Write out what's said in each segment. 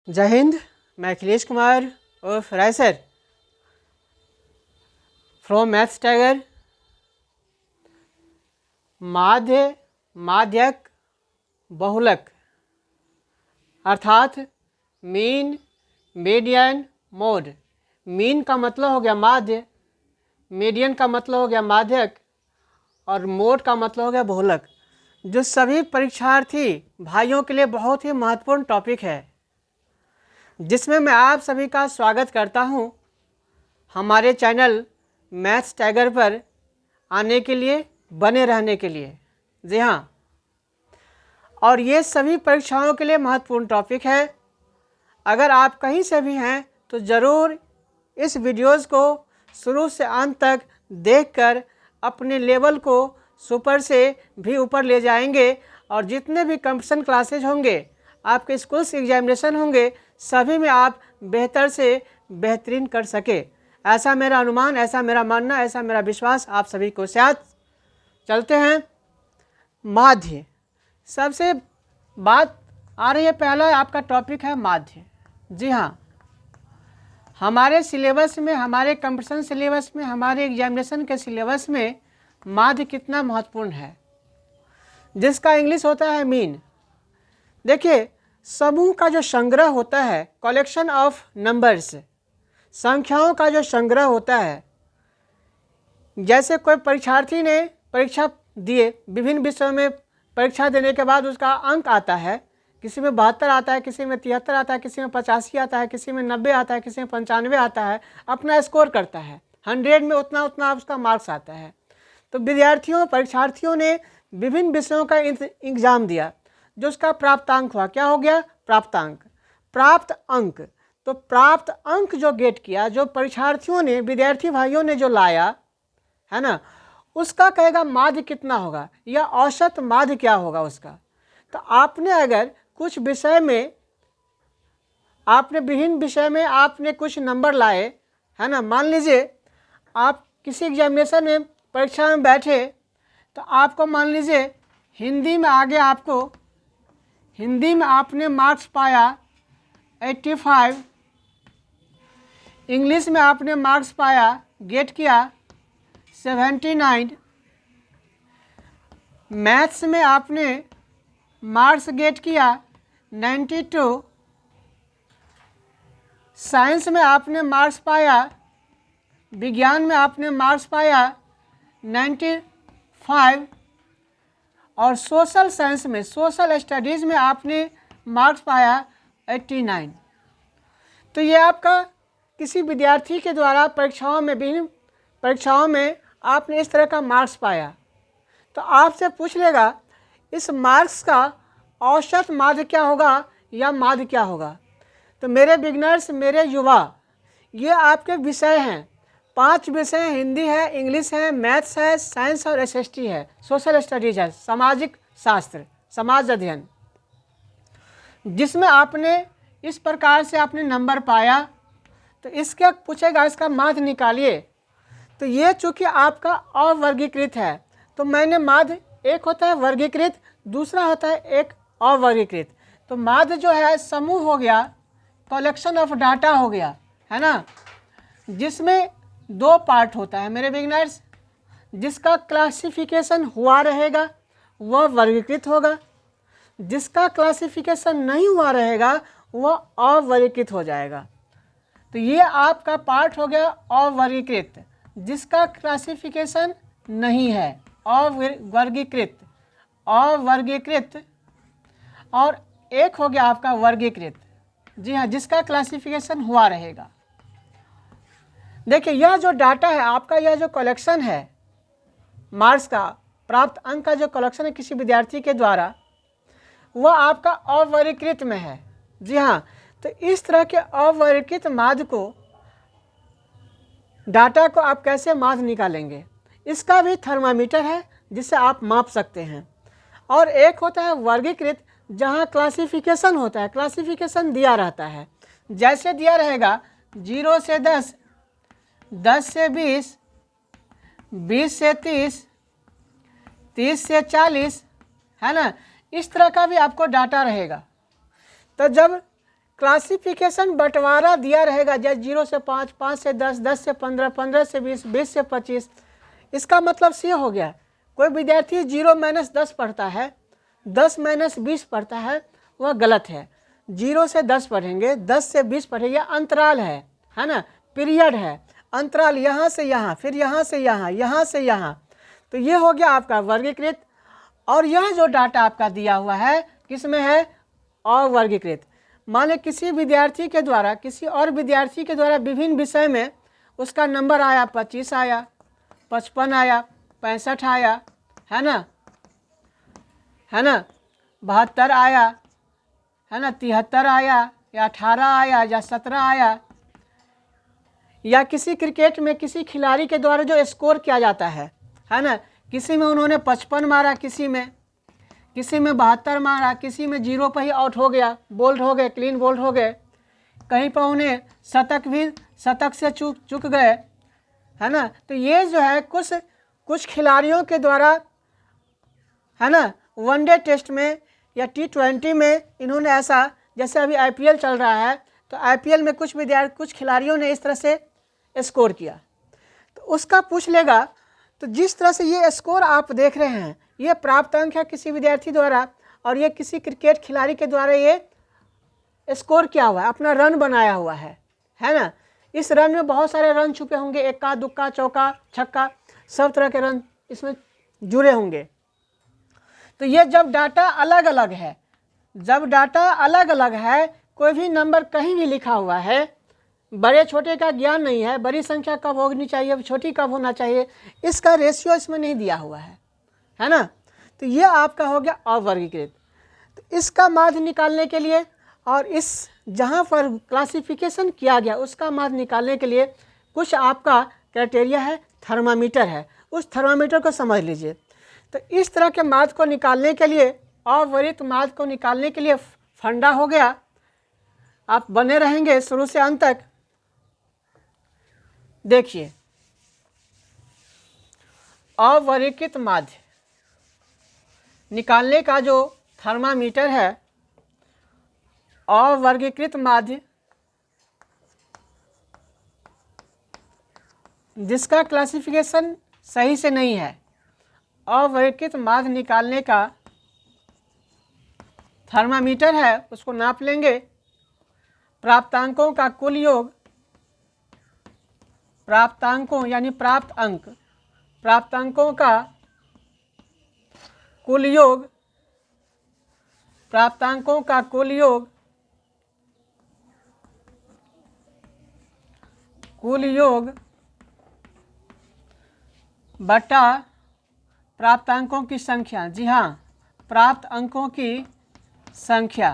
जय हिंद। मैं अखिलेश कुमार उर्फ रायसर फ्रॉम मैथ्स टाइगर। माध्य, माध्यक, बहुलक अर्थात मीन, मीडियन, मोड। मीन का मतलब हो गया माध्य, मीडियन का मतलब हो गया माध्यक और मोड का मतलब हो गया बहुलक, जो सभी परीक्षार्थी भाइयों के लिए बहुत ही महत्वपूर्ण टॉपिक है, जिसमें मैं आप सभी का स्वागत करता हूं हमारे चैनल मैथ्स टाइगर पर आने के लिए, बने रहने के लिए। जी हाँ, और ये सभी परीक्षाओं के लिए महत्वपूर्ण टॉपिक है। अगर आप कहीं से भी हैं तो ज़रूर इस वीडियोज़ को शुरू से अंत तक देखकर अपने लेवल को सुपर से भी ऊपर ले जाएंगे, और जितने भी कंपटीशन क्लासेज होंगे, आपके स्कूल से एग्जामिनेशन होंगे, सभी में आप बेहतर से बेहतरीन कर सके। ऐसा मेरा अनुमान, ऐसा मेरा मानना, ऐसा मेरा विश्वास आप सभी को साथ। चलते हैं माध्य। सबसे बात आ रही है, पहला आपका टॉपिक है माध्य। जी हाँ, हमारे सिलेबस में, हमारे कंपटीशन सिलेबस में, हमारे एग्जामिनेशन के सिलेबस में माध्य कितना महत्वपूर्ण है, जिसका इंग्लिश होता है मीन। देखिए, समूह का जो संग्रह होता है, कलेक्शन ऑफ नंबर्स, संख्याओं का जो संग्रह होता है। जैसे कोई परीक्षार्थी ने परीक्षा दिए, विभिन्न विषयों में परीक्षा देने के बाद उसका अंक आता है, किसी में 72 आता है, किसी में 73 आता है, किसी में 85 आता है, किसी में 90 आता है, किसी में 95 आता है, अपना स्कोर करता है। 100 में उतना उतना उसका मार्क्स आता है। तो विद्यार्थियों, परीक्षार्थियों ने विभिन्न विषयों का एग्जाम दिया, जो उसका प्राप्तांक हुआ, क्या हो गया? प्राप्तांक, प्राप्त अंक। तो प्राप्त अंक जो गेट किया, जो परीक्षार्थियों ने, विद्यार्थी भाइयों ने जो लाया है ना, उसका कहेगा माध्य कितना होगा, या औसत माध्य क्या होगा उसका। तो आपने अगर कुछ विषय में, आपने विभिन्न विषय में आपने कुछ नंबर लाए, है ना, मान लीजिए आप किसी एग्जामिनेशन में, परीक्षा में बैठे, तो आपको मान लीजिए हिंदी में आगे, आपको हिंदी में आपने मार्क्स पाया 85, इंग्लिश में आपने मार्क्स पाया, गेट किया 79, मैथ्स में आपने मार्क्स गेट किया 92, साइंस में आपने मार्क्स पाया, विज्ञान में आपने मार्क्स पाया 95, और सोशल साइंस में, सोशल स्टडीज़ में आपने मार्क्स पाया 89। तो ये आपका किसी विद्यार्थी के द्वारा परीक्षाओं में, विभिन्न परीक्षाओं में आपने इस तरह का मार्क्स पाया, तो आपसे पूछ लेगा इस मार्क्स का औसत माध्य क्या होगा, या माध्य क्या होगा। तो मेरे बिगनर्स, मेरे युवा, ये आपके विषय हैं। 5 विषय, हिंदी है, इंग्लिश है, मैथ्स है, साइंस और एसएसटी है, सोशल स्टडीज है, सामाजिक शास्त्र, समाज अध्ययन, जिसमें आपने इस प्रकार से आपने नंबर पाया। तो इसके पूछेगा इसका माध्य निकालिए। तो ये चूँकि आपका अवर्गीकृत है, तो मैंने माध्य, एक होता है वर्गीकृत, दूसरा होता है एक अवर्गीकृत। तो माध्य जो है समूह हो गया, कलेक्शन ऑफ डाटा हो गया, है ना, जिसमें 2 पार्ट होता है मेरे बिगनर्स। जिसका क्लासिफिकेशन हुआ रहेगा वह वर्गीकृत होगा, जिसका क्लासिफिकेशन नहीं हुआ रहेगा वह अवर्गीकृत हो जाएगा। तो ये आपका पार्ट हो गया अवर्गीकृत, जिसका क्लासिफिकेशन नहीं है, अवर्गीकृत, अवर्गीकृत। और एक हो गया आपका वर्गीकृत, जी हाँ, जिसका क्लासिफिकेशन हुआ रहेगा। देखिए, यह जो डाटा है आपका, यह जो कलेक्शन है मार्क्स का, प्राप्त अंक का जो कलेक्शन है किसी विद्यार्थी के द्वारा, वह आपका अवर्गीकृत में है। जी हाँ, तो इस तरह के अवर्गीकृत माध्य को, डाटा को आप कैसे माध्य निकालेंगे, इसका भी थर्मामीटर है जिससे आप माप सकते हैं। और एक होता है वर्गीकृत, जहाँ क्लासिफिकेशन होता है, क्लासिफिकेशन दिया रहता है। जैसे दिया रहेगा 0 से 10, 10 से 20, 20 से 30, 30 से 40, है ना, इस तरह का भी आपको डाटा रहेगा। तो जब क्लासिफिकेशन बंटवारा दिया रहेगा, जैसे 0 से 5, 5 से 10, 10 से 15, 15 से 20, 20 से 25। इसका मतलब ये हो गया, कोई विद्यार्थी 0-10 पढ़ता है, 10-20 पढ़ता है, वह गलत है। 0 से 10 पढ़ेंगे, 10 से 20 पढ़ेंगे, अंतराल है ना, पीरियड है, अंतराल यहाँ से यहाँ, फिर यहाँ से यहाँ, यहाँ से यहाँ। तो ये हो गया आपका वर्गीकृत। और यह जो डाटा आपका दिया हुआ है किस में है, अवर्गीकृत। मान लें किसी विद्यार्थी के द्वारा, किसी और विद्यार्थी के द्वारा विभिन्न विषय में उसका नंबर आया, 25 आया, 55 आया, 65 आया, है ना, 72 आया, है ना, 73 आया, या 18 आया, या 17 आया। या किसी क्रिकेट में किसी खिलाड़ी के द्वारा जो स्कोर किया जाता है ना, किसी में उन्होंने 55 मारा, किसी में 72 मारा, किसी में 0 पर ही आउट हो गया, बोल्ड हो गए, क्लीन बोल्ड हो गए, कहीं पर उन्हें शतक से चूक गए, है ना। तो ये जो है कुछ खिलाड़ियों के द्वारा, है ना, वनडे टेस्ट में या T20 में इन्होंने ऐसा, जैसे अभी IPL चल रहा है, तो IPL में कुछ खिलाड़ियों ने इस तरह से स्कोर किया, तो उसका पूछ लेगा। तो जिस तरह से ये स्कोर आप देख रहे हैं, ये प्राप्त अंक है किसी विद्यार्थी द्वारा, और ये किसी क्रिकेट खिलाड़ी के द्वारा ये स्कोर किया हुआ है, अपना रन बनाया हुआ है ना। इस रन में बहुत सारे रन छुपे होंगे, इक्का दुक्का चौका छक्का, सब तरह के रन इसमें जुड़े होंगे। तो ये जब डाटा अलग अलग है, कोई भी नंबर कहीं भी लिखा हुआ है, बड़े छोटे का ज्ञान नहीं है, बड़ी संख्या कब होनी चाहिए, छोटी कब होना चाहिए, इसका रेशियो इसमें नहीं दिया हुआ है ना। तो ये आपका हो गया अवर्गीकृत। तो इसका माध्य निकालने के लिए, और इस जहाँ पर क्लासिफिकेशन किया गया उसका माध्य निकालने के लिए कुछ आपका क्राइटेरिया है, थर्मामीटर है, उस थर्मामीटर को समझ लीजिए। तो इस तरह के माध्य को निकालने के लिए, अवर्गीकृत माध्य को निकालने के लिए फंडा हो गया, आप बने रहेंगे शुरू से अंत तक। देखिए, अवर्गीकृत माध्य निकालने का जो थर्मामीटर है, अवर्गीकृत माध्य जिसका क्लासिफिकेशन सही से नहीं है, अवर्गीकृत माध्य निकालने का थर्मामीटर है, उसको नाप लेंगे। प्राप्तांकों का कुल योग, प्राप्तांकों यानी प्राप्त अंक, प्राप्तांकों का कुल योग, प्राप्तांकों का कुल योग, कुल योग बटा प्राप्तांकों की संख्या। जी हाँ, प्राप्त अंकों की संख्या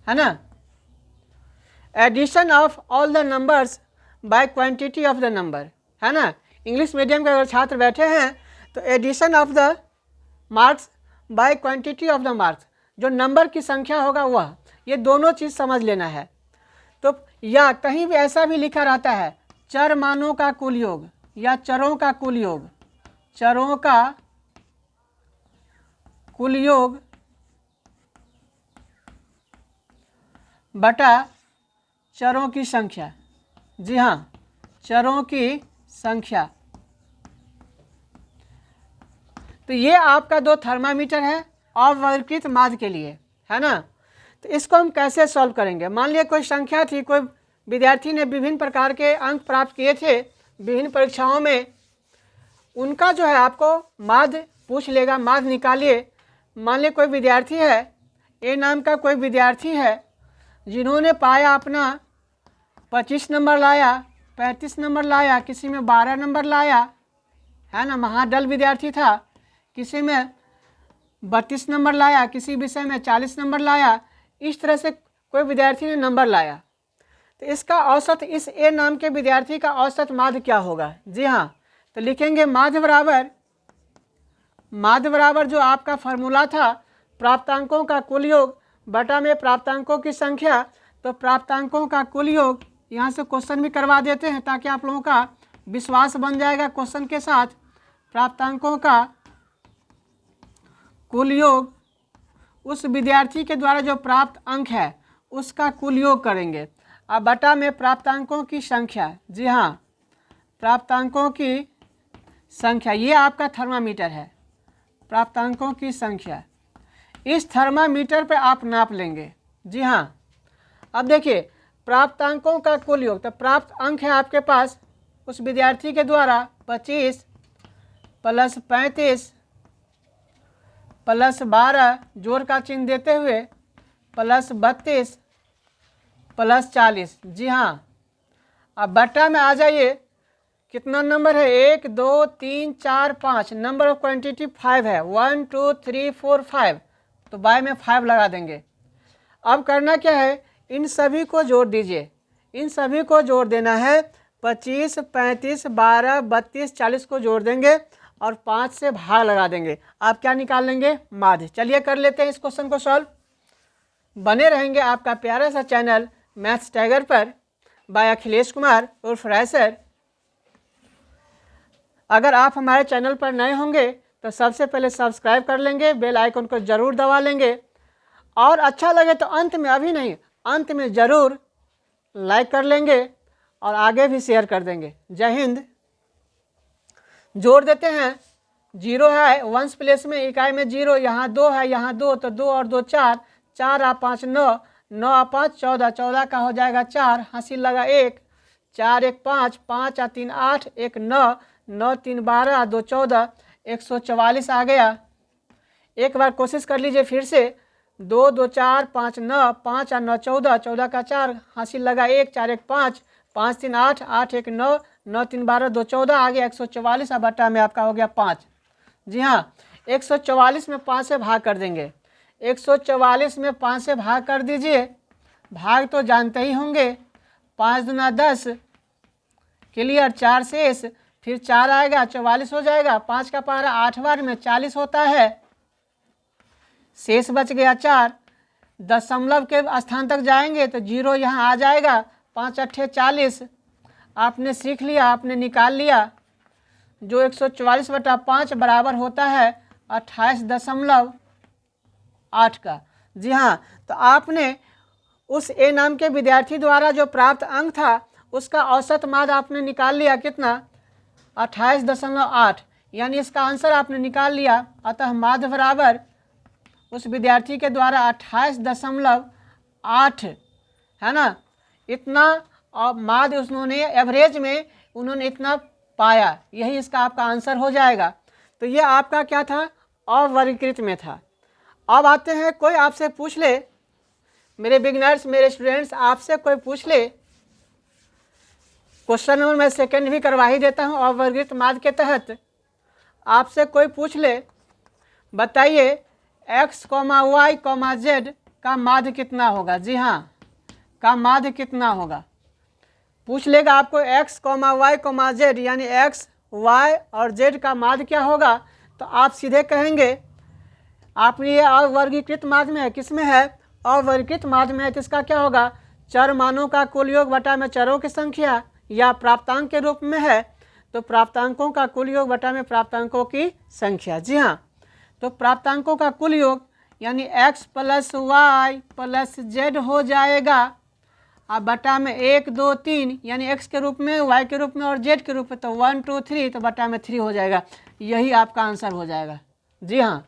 है ना। Addition of all the numbers by quantity of the number, है ना। इंग्लिश मीडियम के अगर छात्र बैठे हैं तो addition of the marks by quantity of the marks, जो नंबर की संख्या होगा वह, ये दोनों चीज़ समझ लेना है। तो या कहीं भी ऐसा भी लिखा रहता है चर मानों का कुल योग या चरों का कुल योग, चरों का कुल योग बटा चरों की संख्या। जी हाँ, चरों की संख्या। तो ये आपका दो थर्मामीटर है अवर्गीकृत माध्य के लिए, है ना। तो इसको हम कैसे सॉल्व करेंगे। मान लिया कोई संख्या थी, कोई विद्यार्थी ने विभिन्न प्रकार के अंक प्राप्त किए थे विभिन्न परीक्षाओं में, उनका जो है आपको माध्य पूछ लेगा, माध्य निकालिए। मान लिया कोई विद्यार्थी है, ए नाम का कोई विद्यार्थी है, जिन्होंने पाया अपना 25 नंबर लाया, 35 नंबर लाया, किसी में 12 नंबर लाया, है ना, महाडल विद्यार्थी था, किसी में 32 नंबर लाया, किसी विषय में 40 नंबर लाया। इस तरह से कोई विद्यार्थी ने नंबर लाया, तो इसका औसत, इस ए नाम के विद्यार्थी का औसत माध्य क्या होगा। जी हाँ, तो लिखेंगे माध्य बराबर जो आपका फार्मूला था प्राप्तांकों का कुल योग बटा में प्राप्तांकों की संख्या। तो प्राप्तांकों का कुल योग, यहाँ से क्वेश्चन भी करवा देते हैं ताकि आप लोगों का विश्वास बन जाएगा क्वेश्चन के साथ। प्राप्तांकों का कुल योग उस विद्यार्थी के द्वारा जो प्राप्त अंक है उसका कुल योग करेंगे। अब बटा में प्राप्तांकों की संख्या, जी हाँ प्राप्तांकों की संख्या, ये आपका थर्मामीटर है, प्राप्तांकों की संख्या। इस थर्मामीटर पे आप नाप लेंगे। जी हाँ, अब देखिए प्राप्तांकों का कुल योग, तो प्राप्त अंक है आपके पास उस विद्यार्थी के द्वारा 25 प्लस 35 प्लस 12 जोड़ का चिन्ह देते हुए प्लस 32 प्लस 40। जी हाँ, अब बट्टा में आ जाइए, कितना नंबर है, 1 2 3 4 5, नंबर ऑफ क्वांटिटी 5 है, 1 2 3 4 5, तो बाय में 5 लगा देंगे। अब करना क्या है, इन सभी को जोड़ दीजिए, इन सभी को जोड़ देना है, 25 35 12 32 40 को जोड़ देंगे और 5 से भाग लगा देंगे। आप क्या निकाल लेंगे, माध्य। चलिए कर लेते हैं इस क्वेश्चन को सॉल्व। बने रहेंगे आपका प्यारा सा चैनल मैथ्स टाइगर पर बाय अखिलेश कुमार उर्फ राय सर। अगर आप हमारे चैनल पर नए होंगे तो सबसे पहले सब्सक्राइब कर लेंगे, बेल आइकन को ज़रूर दबा लेंगे और अच्छा लगे तो अंत में, अभी नहीं, अंत में ज़रूर लाइक कर लेंगे और आगे भी शेयर कर देंगे। जय हिंद। जोड़ देते हैं, 0 है वंश प्लेस में, इकाई में 0, यहाँ 2 है, यहाँ 2, तो 2 और 2 4, 4 और 5 9, 9 और 5 14, 14 का हो जाएगा 4, हासिल लगा 1, 4 1 5, 5 और 3 8, 1 9, 9 3 12, 2 14, 144 आ गया। एक बार कोशिश कर लीजिए फिर से, 2 2 4 5 9, 5 और 9 14, 14 का 4, हासिल लगा 1, 4 1 5, 5 3 8, 8 1 9, 9 3 12, 2 14 आ गया 144। अब बट्टा में आपका हो गया 5। जी हाँ, 144 में 5 से भाग कर देंगे, 144 में 5 से भाग कर दीजिए। भाग तो जानते ही होंगे, 5 दूना 10, क्लियर, 4 शेष, फिर 4 आएगा 44 हो जाएगा। 5 का पहाड़ा 8 बार में 40 होता है, शेष बच गया 4। दशमलव के स्थान तक जाएंगे तो 0 यहाँ आ जाएगा, 5 अट्ठे 40। आपने सीख लिया, आपने निकाल लिया, जो 144/5 बराबर होता है 28.8 का। जी हाँ, तो आपने उस ए नाम के विद्यार्थी द्वारा जो प्राप्त अंक था उसका औसत माध्य आपने निकाल लिया, कितना, 28.8, यानी इसका आंसर आपने निकाल लिया। अतः माध्य बराबर उस विद्यार्थी के द्वारा 28.8 है ना, इतना और माध्य उन्होंने एवरेज में उन्होंने इतना पाया, यही इसका आपका आंसर हो जाएगा। तो ये आपका क्या था, अवर्गीकृत में था। अब आते हैं, कोई आपसे पूछ ले, मेरे बिगनर्स, मेरे स्टूडेंट्स, आपसे कोई पूछ ले, क्वेश्चन नंबर मैं सेकंड भी करवा ही देता हूँ अवर्गीकृत माध्य के तहत। आपसे कोई पूछ ले, बताइए x, y, z का माध्य कितना होगा। जी हाँ, का माध्य कितना होगा, पूछ लेगा आपको x, y, z यानी x, y और z का माध्य क्या होगा, तो आप सीधे कहेंगे, आप ये अवर्गीकृत माध्य में है, किस में है, अवर्गीकृत माध्य में है, तो इसका क्या होगा, चर मानों का कुल योग बटा में चरों की संख्या, या प्राप्तांक के रूप में है तो प्राप्तांकों का कुल योग बटा में प्राप्तांकों की संख्या। जी हाँ, तो प्राप्तांकों का कुल योग यानी x plus y plus z हो जाएगा, अब बटा में 1 2 3 यानी x के रूप में, y के रूप में और z के रूप में, तो 1 2 3, तो बटा में 3 हो जाएगा। यही आपका आंसर हो जाएगा। जी हाँ,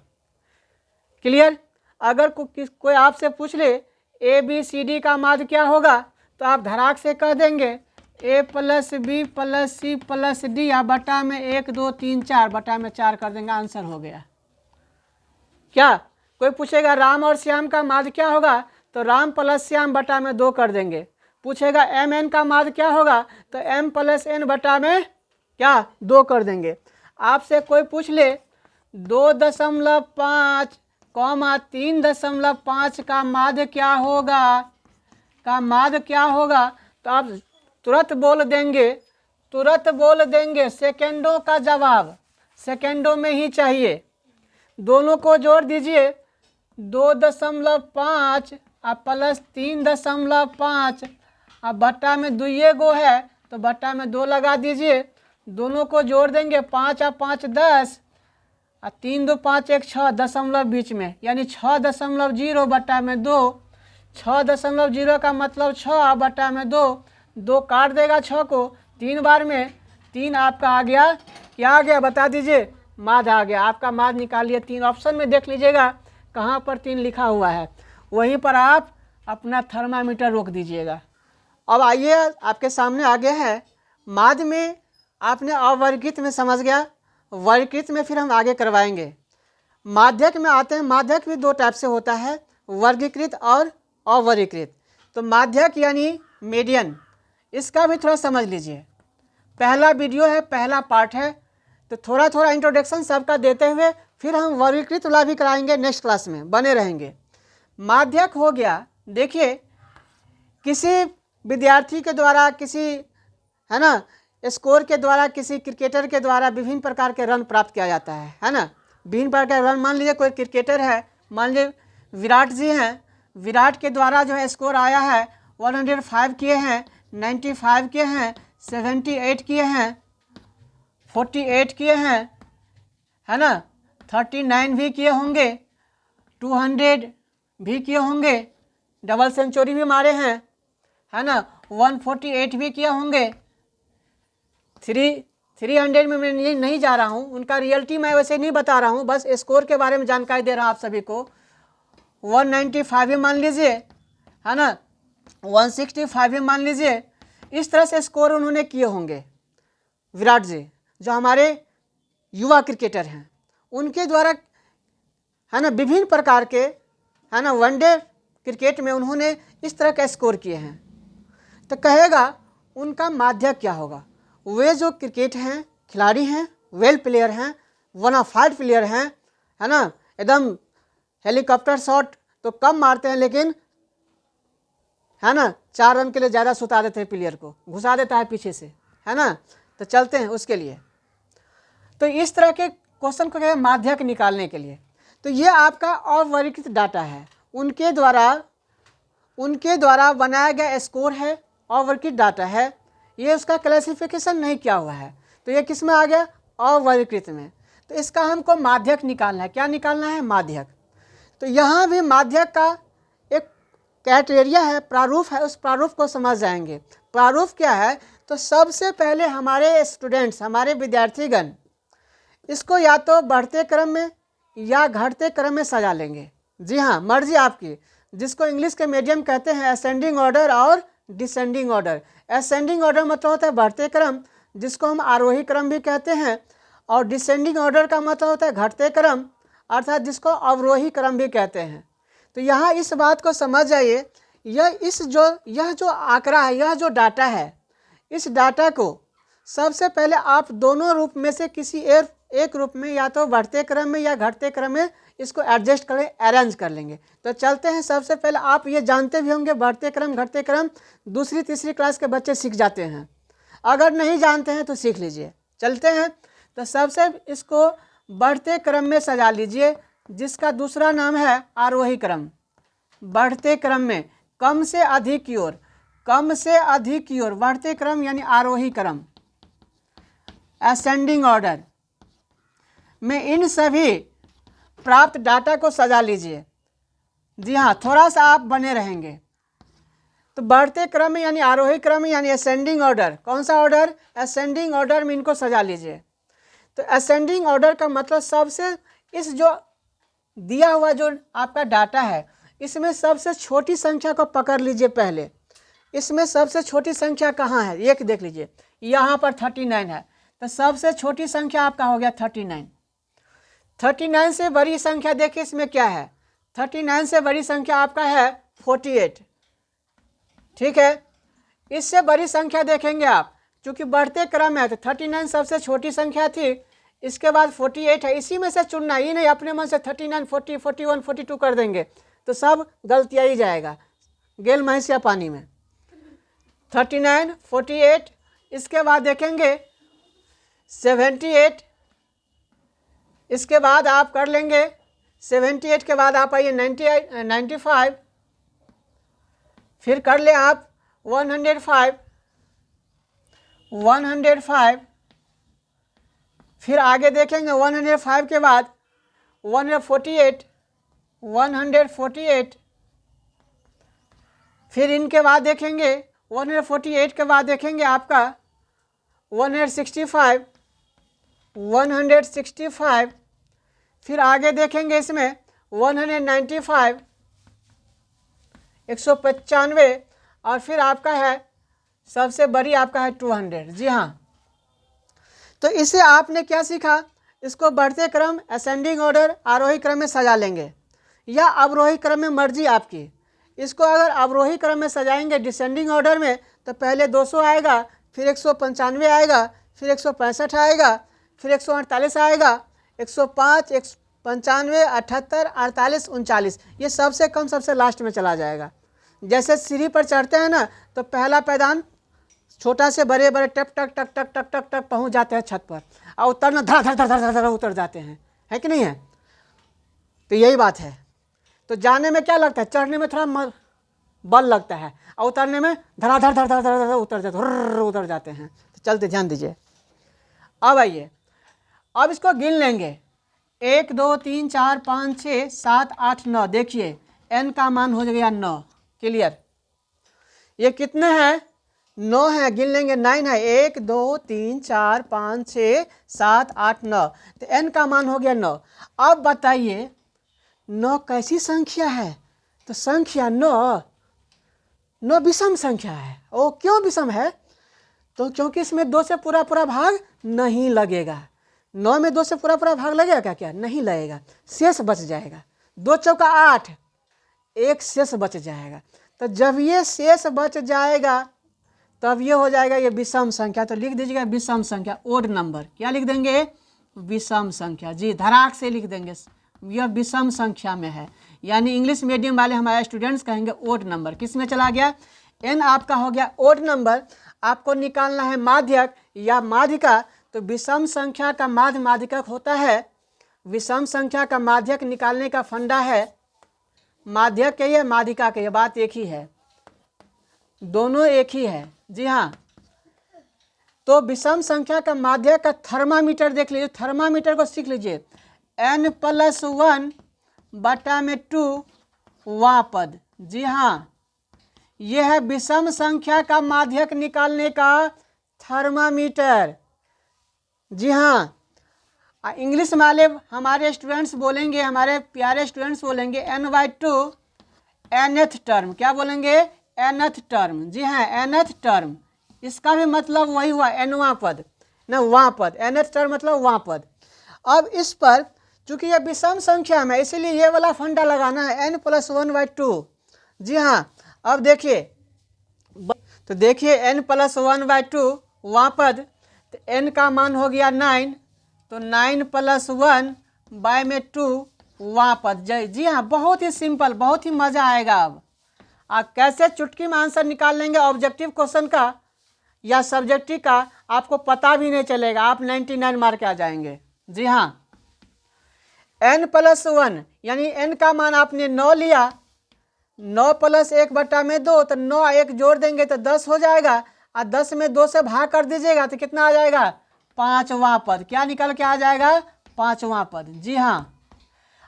क्लियर। अगर कोई आपसे पूछ ले ए बी सी डी का माध्य क्या होगा, तो आप धड़ाक से कह देंगे a plus B plus C plus D, या बटा में 1 2 3 4, बटा में 4 कर देंगे, आंसर हो गया। क्या कोई पूछेगा राम और श्याम का माध्य क्या होगा, तो राम प्लस श्याम बटा में 2 कर देंगे। पूछेगा एम एन का माध्य क्या होगा, तो एम प्लस एन बटा में क्या 2 कर देंगे। आपसे कोई पूछ ले 2.5 3.5 का माध्य क्या होगा, का माध्य क्या होगा, तो आप तुरंत बोल देंगे सेकेंडों का जवाब, सेकेंडों में ही चाहिए। दोनों को जोड़ दीजिए, 2.5 और प्लस 3.5, अब बट्टा में 2 गो है तो बट्टा में 2 लगा दीजिए। दोनों को जोड़ देंगे, 5 और 5 10, और 3 2 5 1 6 दशमलव बीच में, यानी 6.0 बटा में 2। 6.0 का मतलब 6 बटा में 2, 2 काट देगा 6 को 3 बार में, 3 आपका आ गया, क्या आ गया बता दीजिए, माध्य आ गया। आपका माध्य निकालिए। 3 ऑप्शन में देख लीजिएगा कहाँ पर 3 लिखा हुआ है, वहीं पर आप अपना थर्मामीटर रोक दीजिएगा। अब आइए आपके सामने आगे है माध्य में, आपने अवर्गीकृत में समझ गया, वर्गीकृत में फिर हम आगे करवाएंगे। माध्यक में आते हैं। माध्यक भी 2 टाइप से होता है, वर्गीकृत और अवर्गीकृत। तो माध्यक यानी मीडियन, इसका भी थोड़ा समझ लीजिए। पहला वीडियो है, पहला पार्ट है, तो थोड़ा थोड़ा इंट्रोडक्शन सबका देते हुए फिर हम वर्गीकृत वाला भी कराएंगे नेक्स्ट क्लास में, बने रहेंगे। माध्यक हो गया, देखिए किसी विद्यार्थी के द्वारा, किसी है ना स्कोर के द्वारा, किसी क्रिकेटर के द्वारा विभिन्न प्रकार के रन प्राप्त किया जाता है ना। विभिन्न प्रकार के रन, मान लीजिए कोई क्रिकेटर है, मान लीजिए विराट जी हैं, विराट के द्वारा जो है स्कोर आया है 105 किए हैं, 95 किए हैं, 78 किए हैं, 48 किए हैं, है ना, 39 भी किए होंगे, 200 भी किए होंगे, डबल सेंचुरी भी मारे हैं, है ना, 148 भी किए होंगे। 300 में मैं नहीं जा रहा हूँ, उनका रियलिटी मैं वैसे नहीं बता रहा हूँ, बस स्कोर के बारे में जानकारी दे रहा हूँ आप सभी को। 195 भी मान लीजिए, है ना, 165 भी मान लीजिए। इस तरह से स्कोर उन्होंने किए होंगे विराट जी, जो हमारे युवा क्रिकेटर हैं, उनके द्वारा है ना विभिन्न प्रकार के, है ना, वनडे क्रिकेट में उन्होंने इस तरह का स्कोर किए हैं। तो कहेगा उनका माध्यक क्या होगा। वे जो क्रिकेट हैं, खिलाड़ी हैं, वेल प्लेयर हैं, बोनाफाइड प्लेयर हैं, है ना, एकदम हेलीकॉप्टर शॉट तो कम मारते हैं, लेकिन है ना 4 रन के लिए ज़्यादा सुता देते हैं, प्लेयर को घुसा देता है पीछे से, है ना। तो चलते हैं उसके लिए। तो इस तरह के क्वेश्चन को क्या है, माध्यक निकालने के लिए। तो ये आपका अवर्गीकृत डाटा है, उनके द्वारा बनाया गया स्कोर है, अवर्गीकृत डाटा है, ये उसका क्लासिफिकेशन नहीं किया हुआ है, तो ये किस में आ गया, अवर्गीकृत में। तो इसका हमको माध्यक निकालना है। क्या निकालना है, माध्यक। तो यहाँ भी माध्यक का एक क्राइटेरिया है, प्रारूप है, उस प्रारूप को समझ जाएंगे। प्रारूप क्या है, तो सबसे पहले हमारे स्टूडेंट्स, हमारे विद्यार्थीगण इसको या तो बढ़ते क्रम में या घटते क्रम में सजा लेंगे। जी हाँ, मर्जी आपकी, जिसको इंग्लिश के मीडियम कहते हैं असेंडिंग ऑर्डर और डिसेंडिंग ऑर्डर। असेंडिंग ऑर्डर मतलब होता है बढ़ते क्रम, जिसको हम आरोही क्रम भी कहते हैं, और डिसेंडिंग ऑर्डर का मतलब होता है घटते क्रम, अर्थात जिसको अवरोही क्रम भी कहते हैं। तो यहाँ इस बात को समझ जाइए, यह जो आंकड़ा है, यह जो डाटा है, इस डाटा को सबसे पहले आप दोनों रूप में से किसी एक रूप में, या तो बढ़ते क्रम में या घटते क्रम में इसको एडजस्ट करें, अरेंज कर लेंगे। तो चलते हैं। सबसे पहले आप ये जानते भी होंगे बढ़ते क्रम घटते क्रम, दूसरी तीसरी क्लास के बच्चे सीख जाते हैं, अगर नहीं जानते हैं तो सीख लीजिए। चलते हैं। तो सबसे इसको बढ़ते क्रम में सजा लीजिए, जिसका दूसरा नाम है आरोही क्रम। बढ़ते क्रम में कम से अधिक की ओर, कम से अधिक की ओर बढ़ते क्रम यानी आरोही क्रम, असेंडिंग ऑर्डर में इन सभी प्राप्त डाटा को सजा लीजिए। जी हाँ, थोड़ा सा आप बने रहेंगे। तो बढ़ते क्रम में यानी आरोही क्रम में यानी असेंडिंग ऑर्डर, कौन सा ऑर्डर, असेंडिंग ऑर्डर में इनको सजा लीजिए। तो असेंडिंग ऑर्डर का मतलब सबसे, इस जो दिया हुआ जो आपका डाटा है, इसमें सबसे छोटी संख्या को पकड़ लीजिए पहले। इसमें सबसे छोटी संख्या कहाँ है, एक देख लीजिए, यहाँ पर 39 है, तो सबसे छोटी संख्या आपका हो गया 39। 39 से बड़ी संख्या देखिए इसमें क्या है, 39 से बड़ी संख्या आपका है 48, ठीक है। इससे बड़ी संख्या देखेंगे आप, चूँकि बढ़ते क्रम है तो 39 सबसे छोटी संख्या थी, इसके बाद 48 है, इसी में से चुनना, ही नहीं अपने मन से 39, 40, 41, 42 कर देंगे तो सब गलतियाँ ही जाएगा, गेल महिषिया पानी में। 39, 48, इसके बाद देखेंगे 78, इसके बाद आप कर लेंगे 78 के बाद आप आइए 95, फिर कर ले आप 105, फिर आगे देखेंगे 105 के बाद 148, 148। फिर इनके बाद देखेंगे 148 के बाद देखेंगे आपका 165, 165। फिर आगे देखेंगे इसमें 195, 195। और फिर आपका है सबसे बड़ी आपका है 200। जी हाँ, तो इसे आपने क्या सीखा, इसको बढ़ते क्रम असेंडिंग ऑर्डर आरोही क्रम में सजा लेंगे या अवरोही क्रम में, मर्जी आपकी। इसको अगर अवरोही क्रम में सजाएंगे डिसेंडिंग ऑर्डर में तो पहले 200 आएगा, फिर 195 आएगा, फिर 165 आएगा, फिर 148 आएगा, 105, 95, 78, 48, 39, ये सबसे कम सबसे लास्ट में चला जाएगा। जैसे सीढ़ी पर चढ़ते हैं ना तो पहला पैदान छोटा से बड़े बड़े टक टक टक टक टक टक टक पहुँच जाते हैं छत पर, और उतरना धड़ धड़ धड़ धड़ धड़ उतर जाते हैं, है कि नहीं है। तो यही बात है। तो जाने में क्या लगता है, चढ़ने में थोड़ा बल लगता है, और उतरने में धड़ाधड़ धड़ धड़ धड़ उतर जाते, उतर जाते हैं। तो चलते, ध्यान दीजिए। अब आइए, अब इसको गिन लेंगे, 1 2 3 4 5 6 7 8 9। देखिए n का मान हो गया 9। क्लियर, ये कितने हैं, 9 है, गिन लेंगे, 9 है। 1 2 3 4 5 6 7 8 9। तो n का मान हो गया 9। अब बताइए 9 कैसी संख्या है, तो संख्या 9 विषम संख्या है। ओ क्यों विषम है, तो क्योंकि इसमें 2 से पूरा पूरा भाग नहीं लगेगा। 9 में 2 से पूरा पूरा भाग लगेगा क्या, क्या नहीं लगेगा, शेष बच जाएगा। 2 चौका 8, एक शेष बच जाएगा। तो जब ये शेष बच जाएगा तब ये हो जाएगा ये विषम संख्या। तो लिख दीजिएगा विषम संख्या, ओड नंबर। क्या लिख देंगे, विषम संख्या। जी, धड़ाक से लिख देंगे, यह विषम संख्या में है। यानी इंग्लिश मीडियम वाले हमारे स्टूडेंट्स कहेंगे ओड नंबर। किस में चला गया, n आपका हो गया ओड नंबर। आपको निकालना है माध्यक या माध्यिका। तो विषम संख्या का माध्य माध्यिका होता है। विषम संख्या का माध्यक निकालने का फंडा है, माध्यक के है माध्यिका के, बात एक ही है, दोनों एक ही है। जी हाँ, तो विषम संख्या का माध्यक का थर्मामीटर देख लीजिए, थर्मामीटर को सीख लीजिए। n+1 बटा में 2 वां पद। जी हाँ, यह है विषम संख्या का माध्यक निकालने का थर्मामीटर। जी हाँ, इंग्लिश वाले हमारे स्टूडेंट्स बोलेंगे, हमारे प्यारे स्टूडेंट्स बोलेंगे n/2 nth टर्म। क्या बोलेंगे, nth टर्म। जी हाँ, nth टर्म, इसका भी मतलब वही हुआ, nवां पद ना, वां पद। nth टर्म मतलब वां पद। अब इस पर चूंकि यह विषम संख्या में, इसीलिए ये वाला फंडा लगाना है, n+1/2। जी हाँ, अब देखिए, तो देखिए n+1/2 वां पद, तो n का मान हो गया 9, तो 9+1 बाय में 2 वां पद। जी हाँ, बहुत ही सिंपल, बहुत ही मज़ा आएगा। अब आप कैसे चुटकी में आंसर निकाल लेंगे ऑब्जेक्टिव क्वेश्चन का या सब्जेक्टिव का, आपको पता भी नहीं चलेगा, आप 99 मार्क आ जाएंगे। जी हाँ, n+1 यानी n का मान आपने 9 लिया, 9 + 1/2, तो 9 1 जोड़ देंगे तो 10 हो जाएगा, और 10 में 2 से भाग कर दीजिएगा तो कितना आ जाएगा, 5वां पद। क्या निकल के आ जाएगा, 5वां पद। जी हाँ,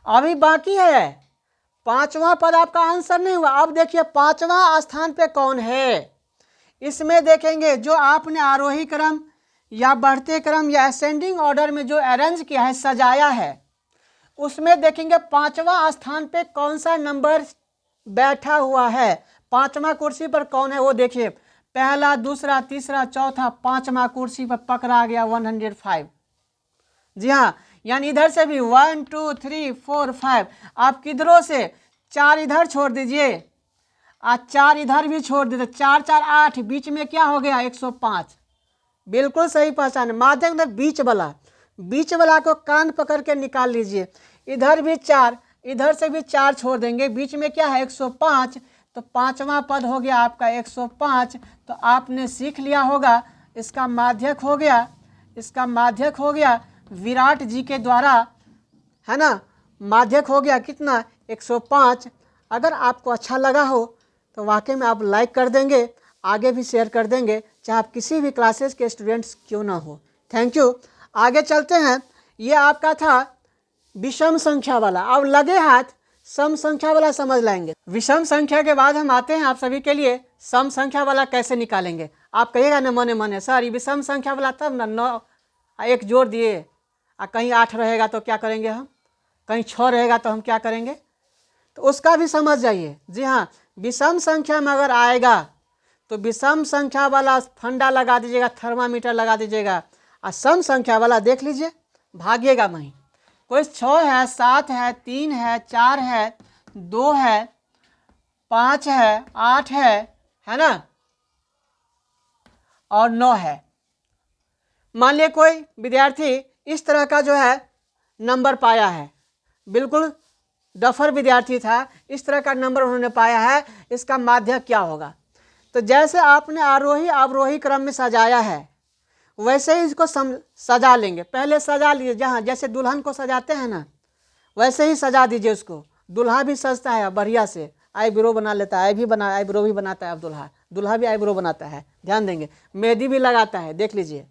अभी बाकी है 5वां पद, आपका आंसर नहीं हुआ। अब देखिए 5वां स्थान पे कौन है, इसमें देखेंगे जो आपने आरोही क्रम या बढ़ते क्रम या असेंडिंग ऑर्डर में जो अरेंज किया है, सजाया है, उसमें देखेंगे 5वां स्थान पे कौन सा नंबर बैठा हुआ है, 5वां कुर्सी पर कौन है वो देखिए। पहला, दूसरा, तीसरा, चौथा, 5वां कुर्सी पर पकड़ा गया 105। जी हाँ, यानी इधर से भी 1 2 3 4 5, आप किधरों से 4 इधर छोड़ दीजिए और 4 इधर भी छोड़ दीजिए, 4 4 8, बीच में क्या हो गया 105। बिल्कुल सही पहचान, माध्यम में बीच वाला को कान पकड़ के निकाल लीजिए। इधर भी 4, इधर से भी 4 छोड़ देंगे, बीच में क्या है 105, तो 5वां पद हो गया आपका 105। तो आपने सीख लिया होगा, इसका माध्यक हो गया, इसका माध्यक हो गया विराट जी के द्वारा, है ना, माध्यक हो गया कितना 105। अगर आपको अच्छा लगा हो तो वाकई में आप लाइक कर देंगे, आगे भी शेयर कर देंगे, चाहे आप किसी भी क्लासेस के स्टूडेंट्स क्यों ना हो। Thank you. आगे चलते हैं, ये आपका था विषम संख्या वाला। अब लगे हाथ सम संख्या वाला समझ लाएंगे। विषम संख्या के बाद हम आते हैं आप सभी के लिए सम संख्या वाला कैसे निकालेंगे। आप कहिएगा न मने मने सर ये विषम संख्या वाला तब ना 9 1 जोड़ दिए कहीं 8 रहेगा तो क्या करेंगे हम, कहीं 6 रहेगा तो हम क्या करेंगे, तो उसका भी समझ जाइए। जी हाँ, विषम संख्या में अगर आएगा तो विषम संख्या वाला फंडा लगा दीजिएगा, थर्मामीटर लगा दीजिएगा, और सम संख्या वाला देख लीजिए भागिएगा वहीं। कोई 6 है, 7 है, 3 है, 4 है, 2 है, 5 है, 8 है ना, और 9 है। मान लिया कोई विद्यार्थी इस तरह का जो है नंबर पाया है, बिल्कुल डफर विद्यार्थी था, इस तरह का नंबर उन्होंने पाया है, इसका माध्यक क्या होगा। तो जैसे आपने आरोही अवरोही क्रम में सजाया है वैसे ही इसको सजा लेंगे। पहले सजा लीजिए, जहाँ जैसे दुल्हन को सजाते हैं ना वैसे ही सजा दीजिए उसको। दूल्हा भी सजता है बढ़िया से, आईब्रो बना लेता है, आईब्रो भी बनाता है। अब दूल्हा भी आईब्रो बनाता है, ध्यान देंगे, मेहंदी भी लगाता है, देख लीजिए।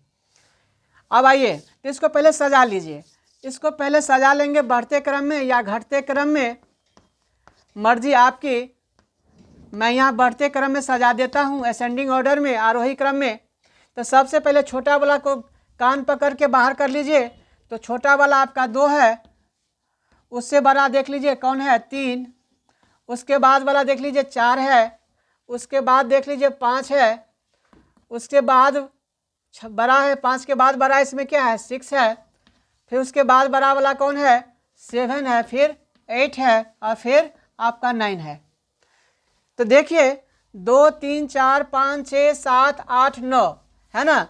अब आइए तो इसको पहले सजा लीजिए। इसको पहले सजा लेंगे बढ़ते क्रम में या घटते क्रम में, मर्जी आपकी। मैं यहाँ बढ़ते क्रम में सजा देता हूँ, असेंडिंग ऑर्डर में, आरोही क्रम में। तो सबसे पहले छोटा वाला को कान पकड़ के बाहर कर लीजिए। तो छोटा वाला आपका 2 है, उससे बड़ा देख लीजिए कौन है, 3। उसके बाद वाला देख लीजिए 4 है, उसके बाद देख लीजिए 5 है, उसके बाद बड़ा है, 5 के बाद बड़ा इसमें क्या है, 6 है। फिर उसके बाद बड़ा वाला कौन है, 7 है, फिर 8 है, और फिर आपका 9 है। तो देखिए 2 3 4 5 6 7 8 9 है ना,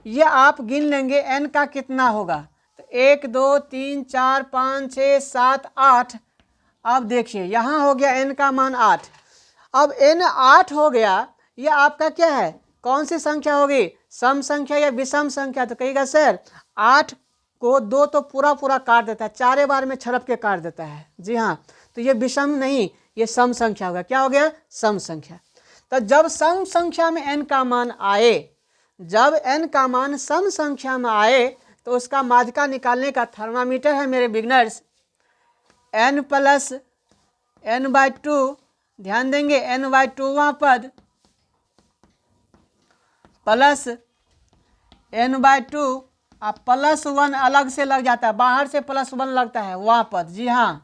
ये आप गिन लेंगे n का कितना होगा। तो 1 2 3 4 5 6 7 8। अब देखिए यहाँ हो गया n का मान 8। अब n 8 हो गया, ये आपका क्या है, कौन सी संख्या होगी, सम संख्या या विषम संख्या। तो कहिएगा सर 8 को 2 तो पूरा पूरा काट देता है, 4 बार में छड़प के काट देता है। जी हाँ, तो ये विषम नहीं, ये सम संख्या होगा। क्या हो गया, सम संख्या। तो जब सम संख्या में n का मान आए, जब n का मान सम संख्या में आए तो उसका माध्यिका निकालने का थर्मामीटर है मेरे बिगनर्स, n प्लस n/2। ध्यान देंगे n/2वां पद प्लस n/2, आप +1 अलग से लग जाता है, बाहर से +1 लगता है वहाँ पद। जी हाँ,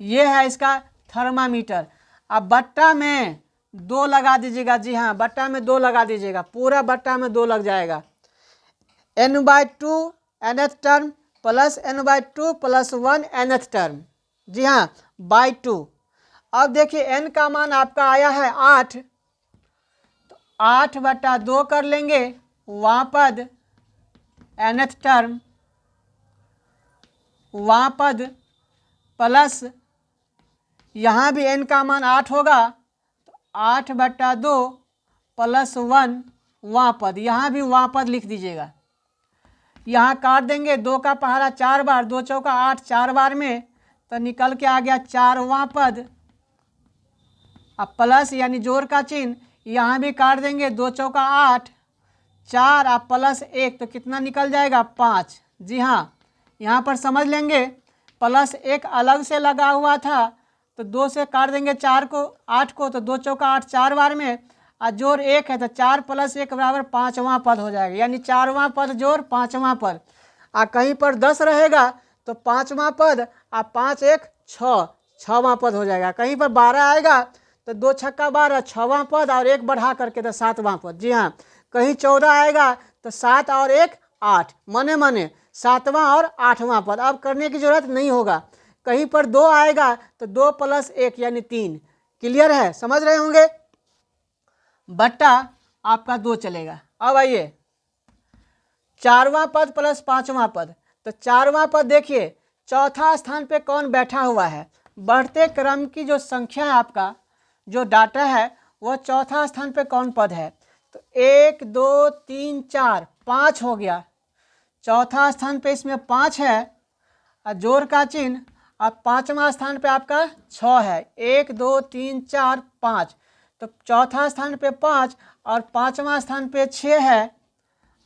ये है इसका थर्मामीटर। अब बट्टा में 2 लगा दीजिएगा। जी हाँ, बट्टा में 2 लगा दीजिएगा, पूरा बट्टा में 2 लग जाएगा। n/2 nth term plus n/2 + 1 nth term. जी हाँ, /2। अब देखिए n का मान आपका आया है 8, तो 8/2 कर लेंगे, वहाँ पद nth टर्म, वहाँ पद प्लस यहाँ भी n का मान 8 होगा, तो 8/2 + 1 वहाँ पद, यहाँ भी वहाँ पद लिख दीजिएगा। यहाँ काट देंगे, 2 का पहाड़ा 4 बार, 2 चौका 8, 4 बार में, तो निकल के आ गया 4वां पद। अब प्लस यानी जोड़ का चिन्ह, यहाँ भी काट देंगे, 2 चौका 8, 4 और +1, तो कितना निकल जाएगा, 5। जी हाँ, यहाँ पर समझ लेंगे, +1 अलग से लगा हुआ था, तो 2 से काट देंगे 4 को 8 को, तो 2 चौका 8, 4 बार में, और जोड़ 1 है, तो 4 + 1 = 5वां पद हो जाएगा, यानी 4वां पद जोड़ 5वां पद। और कहीं पर 10 रहेगा तो 5वां पद, और 5 1 6, 6वां पद हो जाएगा। कहीं पर 12 आएगा तो 2 छक्का 12, 6वां पद, और 1 बढ़ा करके तो 7वां पद। जी हाँ, कहीं 14 आएगा तो 7 और 1 8, मने मने 7वां और 8वां पद। अब करने की जरूरत नहीं होगा। कहीं पर 2 आएगा तो 2 + 1 यानी 3। क्लियर है, समझ रहे होंगे। बट्टा आपका 2 चलेगा। अब आइए 4वां पद प्लस 5वां पद, तो 4वां पद देखिए चौथा स्थान पे कौन बैठा हुआ है। बढ़ते क्रम की जो संख्या है, आपका जो डाटा है, वह चौथा स्थान पे कौन पद है। तो 1 2 3 4 5 हो गया, चौथा स्थान पे इसमें 5 है, और जोड़ का चिन्ह। अब 5वां स्थान पे आपका 6 है, 1 2 3 4 5, तो चौथा स्थान पे 5 और 5वां स्थान पे 6 है।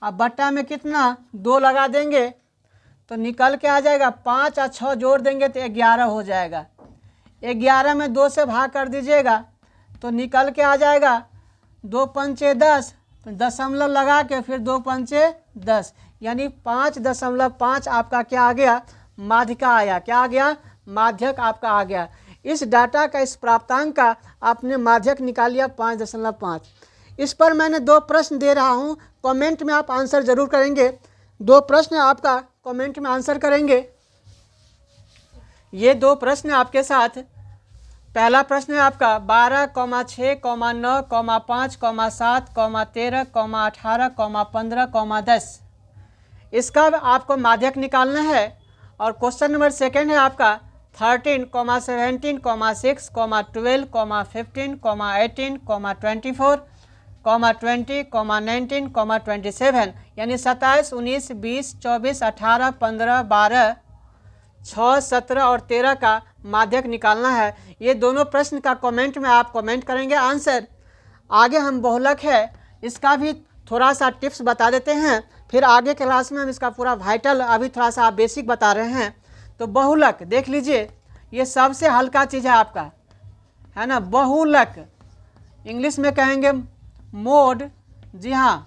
अब बट्टा में कितना, 2 लगा देंगे, तो निकल के आ जाएगा 5 और 6 जोड़ देंगे तो 11 हो जाएगा। 11 में 2 से भाग कर दीजिएगा तो निकल के आ जाएगा 2 पंचे 10, दशमलव लगा के फिर 2 पंचे 10, यानी 5.5 आपका क्या आ गया, माध्यिका आया। क्या आ गया, माध्यक आपका आ गया। इस डाटा का, इस प्राप्तांक का आपने माध्यक निकाल लिया 5.5। इस पर मैंने 2 प्रश्न दे रहा हूँ, कमेंट में आप आंसर जरूर करेंगे। 2 प्रश्न आपका कमेंट में आंसर करेंगे। ये 2 प्रश्न आपके साथ। पहला प्रश्न है आपका 12, 6, 9, 5, 7, 13, 18, 15, 10। इसका आपको माध्यक निकालना है। और क्वेश्चन नंबर 2 है आपका 13, 17, 6, 12, 15, 18, 24, 20, 19, 27, यानी 27, 19, 20, 24, 18, 15, 12, 6, 17 और 13 का माध्यक निकालना है। ये दोनों प्रश्न का कमेंट में आप कमेंट करेंगे आंसर। आगे हम बहुलक है, इसका भी थोड़ा सा टिप्स बता देते हैं, फिर आगे क्लास में हम इसका पूरा वाइटल, अभी थोड़ा सा आप बेसिक बता रहे हैं। तो बहुलक देख लीजिए, ये सबसे हल्का चीज़ है आपका, है ना। बहुलक इंग्लिश में कहेंगे मोड। जी हाँ,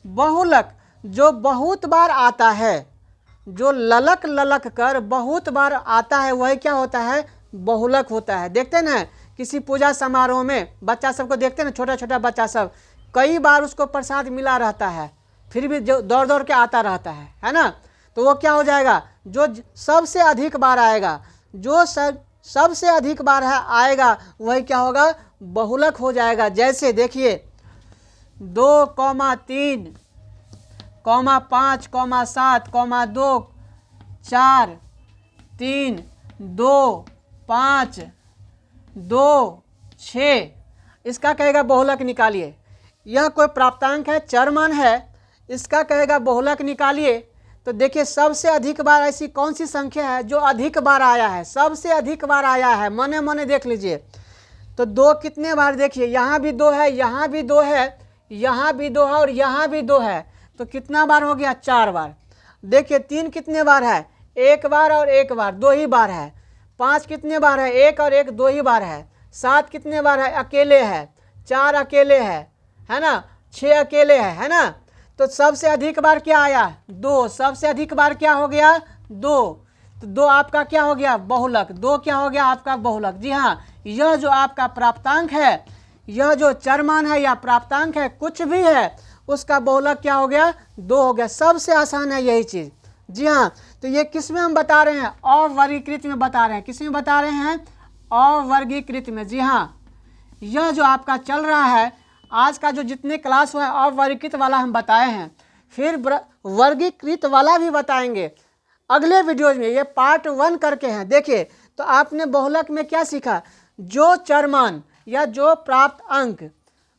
बहुलक जो बहुत बार आता है, जो ललक ललक कर बहुत बार आता है, वही क्या होता है, बहुलक होता है। देखते ना किसी पूजा समारोह में बच्चा सबको देखते ना, छोटा छोटा बच्चा सब, कई बार उसको प्रसाद मिला रहता है, फिर भी जो दौड़ दौड़ के आता रहता है ना। तो वो क्या हो जाएगा, जो सबसे अधिक बार आएगा, जो सबसे अधिक बार आएगा वही क्या होगा, बहुलक हो जाएगा। जैसे देखिए 2, 3, 5, 7, 2, 4, 3, 2, 5, 2, 6, इसका कहेगा बहुलक निकालिए। यह कोई प्राप्तांक है, चरमान है, इसका कहेगा बहुलक निकालिए। तो देखिए सबसे अधिक बार ऐसी कौन सी संख्या है जो अधिक बार आया है, सबसे अधिक बार आया है, मने मने देख लीजिए। तो 2 कितने बार, देखिए यहाँ भी 2 है, यहाँ भी 2 है, यहाँ भी 2 है और यहाँ भी 2 है, तो कितना बार हो गया, 4 बार। देखिए 3 कितने बार है, 1 बार और 1 बार, 2 ही बार है। 5 कितने बार है, 1 और 1, 2 ही बार है। 7 कितने बार है, अकेले है। 4 अकेले है ना। 6 अकेले है ना। तो सबसे अधिक बार क्या आया, 2, सबसे अधिक बार क्या हो गया, 2। तो 2 आपका क्या हो गया, बहुलक। 2 क्या हो गया आपका, बहुलक। जी हाँ, यह जो आपका प्राप्तांक है, यह जो चरमान है या प्राप्तांक है, कुछ भी है, उसका बहुलक क्या हो गया, 2 हो गया। सबसे आसान है यही चीज़। जी हाँ, तो ये किस में हम बता रहे हैं, अवर्गीकृत में बता रहे हैं। किस में बता रहे हैं, अवर्गीकृत में। जी हाँ, यह जो आपका चल रहा है, आज का जो जितने क्लास हुआ है अवर्गीकृत वाला हम बताए हैं, फिर वर्गीकृत वाला भी बताएंगे अगले वीडियोज में। ये पार्ट 1 करके हैं। देखिए तो आपने बहुलक में क्या सीखा, जो चरमान या जो प्राप्त अंक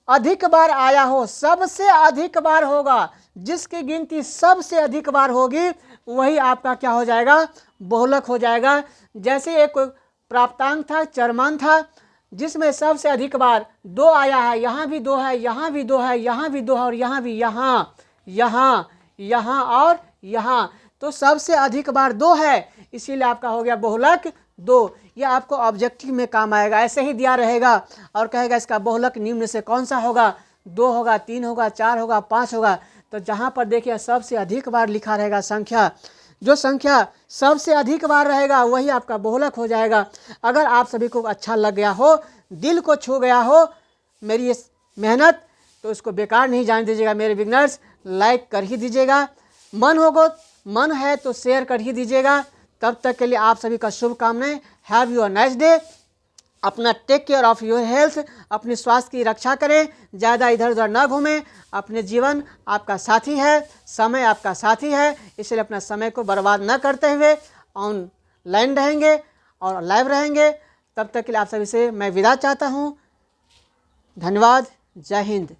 अधिक बार आया हो, सबसे अधिक बार होगा, जिसकी गिनती सबसे अधिक बार होगी, वही आपका क्या हो जाएगा, बहुलक हो जाएगा। जैसे एक प्राप्तांक था, चरमान था, जिसमें सबसे अधिक बार 2 आया है, यहाँ भी 2 है, यहाँ भी 2 है, यहाँ भी 2 है और यहाँ भी, यहाँ यहाँ यहाँ और यहाँ, तो सबसे अधिक बार 2 है, इसीलिए आपका हो गया बहुलक 2। यह आपको ऑब्जेक्टिव में काम आएगा। ऐसे ही दिया रहेगा और कहेगा इसका बहुलक निम्न से कौन सा होगा, 2 होगा, 3 होगा, 4 होगा, 5 होगा। तो जहाँ पर देखिए सबसे अधिक बार लिखा रहेगा संख्या, जो संख्या सबसे अधिक बार रहेगा वही आपका बहुलक हो जाएगा। अगर आप सभी को अच्छा लग गया हो, दिल को छू गया हो मेरी ये मेहनत, तो इसको बेकार नहीं जाने दीजिएगा मेरे बिगनर्स। लाइक कर ही दीजिएगा, मन है तो शेयर कर ही दीजिएगा। तब तक के लिए आप सभी का शुभकामनाएं। Have you a nice day. अपना take care of your health, अपने स्वास्थ्य की रक्षा करें, ज़्यादा इधर उधर ना घूमें। अपने जीवन आपका साथी है, समय आपका साथी है, इसलिए अपना समय को बर्बाद न करते हुए ऑनलाइन रहेंगे और लाइव रहेंगे। तब तक के लिए आप सभी से मैं विदा चाहता हूँ। धन्यवाद। जय हिंद।